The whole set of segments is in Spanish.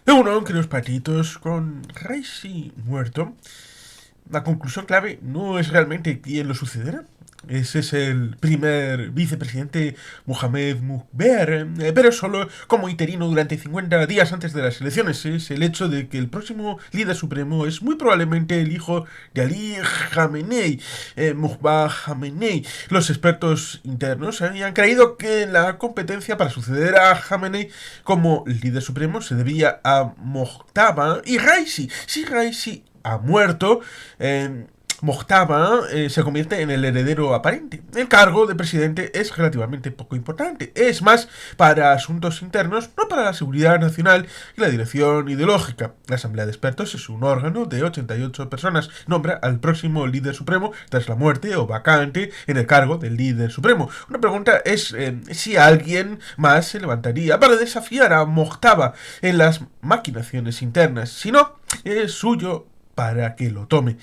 Uno, queridos patitos, con Raisi muerto, la conclusión clave no es realmente quién lo sucederá. Ese es el primer vicepresidente Mohamed Mukber, pero solo como interino durante 50 días antes de las elecciones. Es el hecho de que el próximo líder supremo es muy probablemente el hijo de Ali Khamenei, Mujba Khamenei. Los expertos internos habían creído que la competencia para suceder a Khamenei como líder supremo se debía a Mojtaba y Raisi. Si Raisi ha muerto, Mojtaba se convierte en el heredero aparente. El cargo de presidente es relativamente poco importante. Es más para asuntos internos, no para la seguridad nacional y la dirección ideológica. La Asamblea de Expertos es un órgano de 88 personas. Nombra al próximo líder supremo tras la muerte o vacante en el cargo del líder supremo. Una pregunta es si alguien más se levantaría para desafiar a Mojtaba en las maquinaciones internas. Si no, es suyo para que lo tome.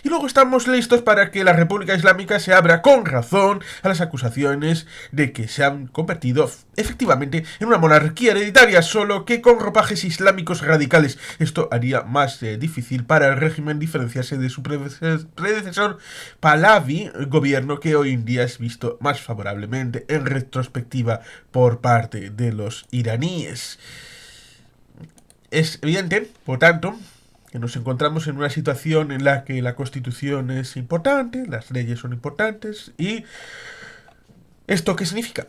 Y luego estamos listos para que la República Islámica se abra con razón a las acusaciones de que se han convertido efectivamente en una monarquía hereditaria, solo que con ropajes islámicos radicales. Esto haría más difícil para el régimen diferenciarse de su predecesor Pahlavi, gobierno que hoy en día es visto más favorablemente en retrospectiva por parte de los iraníes. Es evidente, por tanto, que nos encontramos en una situación en la que la Constitución es importante, las leyes son importantes, y ¿esto qué significa?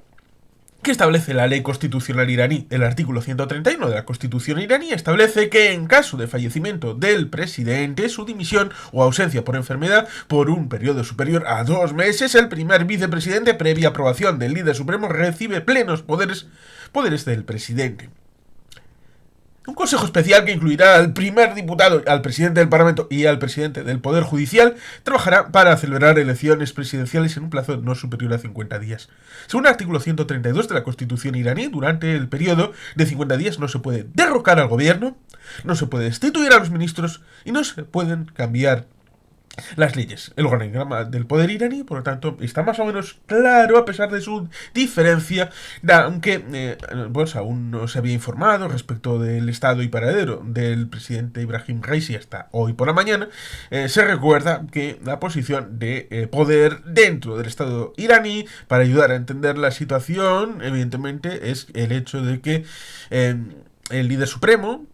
¿Qué establece la ley constitucional iraní? El artículo 131 de la Constitución iraní establece que en caso de fallecimiento del presidente, su dimisión o ausencia por enfermedad por un periodo superior a 2 meses, el primer vicepresidente, previa aprobación del líder supremo, recibe plenos poderes del presidente. Un consejo especial que incluirá al primer diputado, al presidente del Parlamento y al presidente del Poder Judicial trabajará para celebrar elecciones presidenciales en un plazo no superior a 50 días. Según el artículo 132 de la Constitución iraní, durante el periodo de 50 días no se puede derrocar al gobierno, no se puede destituir a los ministros y no se pueden cambiar las leyes. El organigrama del poder iraní, por lo tanto, está más o menos claro a pesar de su diferencia, aunque pues aún no se había informado respecto del estado y paradero del presidente Ibrahim Raisi hasta hoy por la mañana. Se recuerda que la posición de poder dentro del estado iraní, para ayudar a entender la situación, evidentemente, es el hecho de que el líder supremo,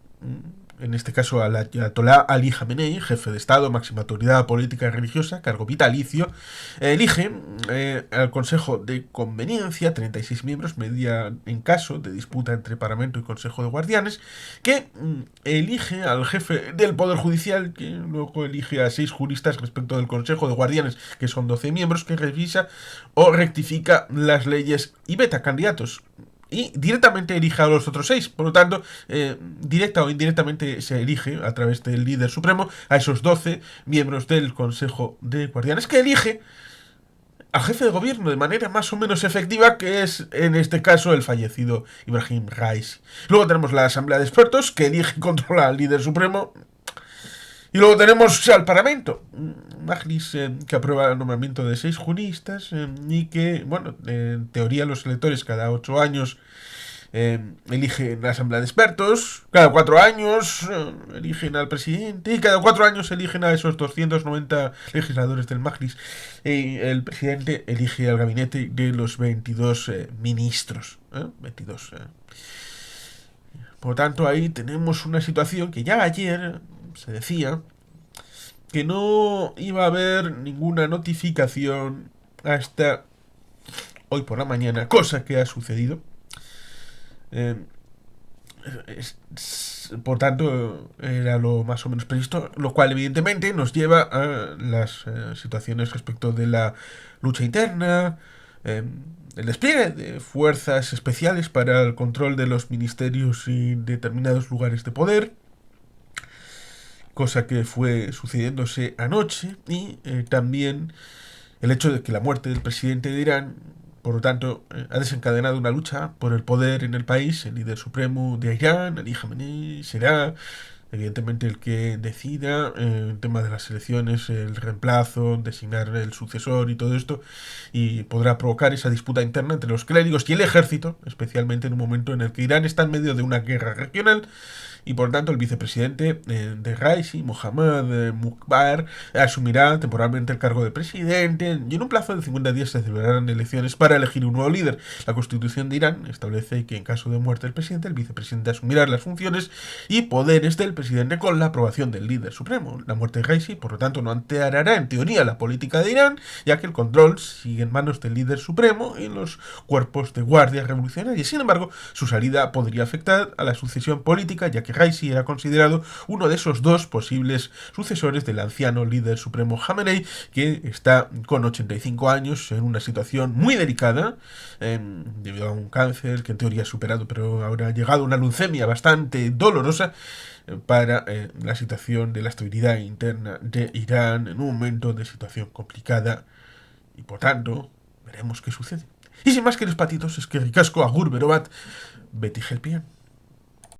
en este caso al Ayatollah Ali Khamenei, jefe de Estado, máxima autoridad política y religiosa, cargo vitalicio, elige al Consejo de Conveniencia, 36 miembros, media en caso de disputa entre Parlamento y Consejo de Guardianes, que elige al jefe del Poder Judicial, que luego elige a 6 juristas respecto del Consejo de Guardianes, que son 12 miembros, que revisa o rectifica las leyes y veta candidatos. Y directamente elige a los otros 6. Por lo tanto, directa o indirectamente se elige a través del líder supremo a esos 12 miembros del Consejo de Guardianes, que elige al jefe de gobierno de manera más o menos efectiva, que es en este caso el fallecido Ibrahim Raisi. Luego tenemos la Asamblea de Expertos, que elige y controla al líder supremo. Y luego tenemos al Parlamento, Majlis, que aprueba el nombramiento de 6 juristas y que, bueno, en teoría los electores cada 8 años eligen la Asamblea de Expertos, cada 4 años eligen al presidente y cada 4 años eligen a esos 290 legisladores del Majlis. Y el presidente elige al gabinete de los 22 ministros. 22. Por lo tanto, ahí tenemos una situación que ya ayer se decía que no iba a haber ninguna notificación hasta hoy por la mañana, cosa que ha sucedido. Eh, por tanto, era lo más o menos previsto, lo cual evidentemente nos lleva a las situaciones respecto de la lucha interna, el despliegue de fuerzas especiales para el control de los ministerios y determinados lugares de poder, cosa que fue sucediéndose anoche, y también el hecho de que la muerte del presidente de Irán, por lo tanto, ha desencadenado una lucha por el poder en el país. El líder supremo de Irán, Ali Khamenei, será Evidentemente el que decida el tema de las elecciones, el reemplazo, designar el sucesor y todo esto, y podrá provocar esa disputa interna entre los clérigos y el ejército, especialmente en un momento en el que Irán está en medio de una guerra regional y por tanto el vicepresidente de Raisi, Mohammad Mukbar, asumirá temporalmente el cargo de presidente y en un plazo de 50 días se celebrarán elecciones para elegir un nuevo líder. La constitución de Irán establece que en caso de muerte del presidente, el vicepresidente asumirá las funciones y poderes del presidente con la aprobación del líder supremo. La muerte de Raisi, por lo tanto, no alterará en teoría la política de Irán, ya que el control sigue en manos del líder supremo y los cuerpos de guardia revolucionaria. Sin embargo, su salida podría afectar a la sucesión política, ya que Raisi era considerado uno de esos dos posibles sucesores del anciano líder supremo Khamenei, que está con 85 años en una situación muy delicada debido a un cáncer que en teoría ha superado, pero ahora ha llegado a una leucemia bastante dolorosa para la situación de la estabilidad interna de Irán en un momento de situación complicada y por tanto veremos qué sucede. Y sin más que los patitos, es que ricasco, agur, berobat, Betty Helpian.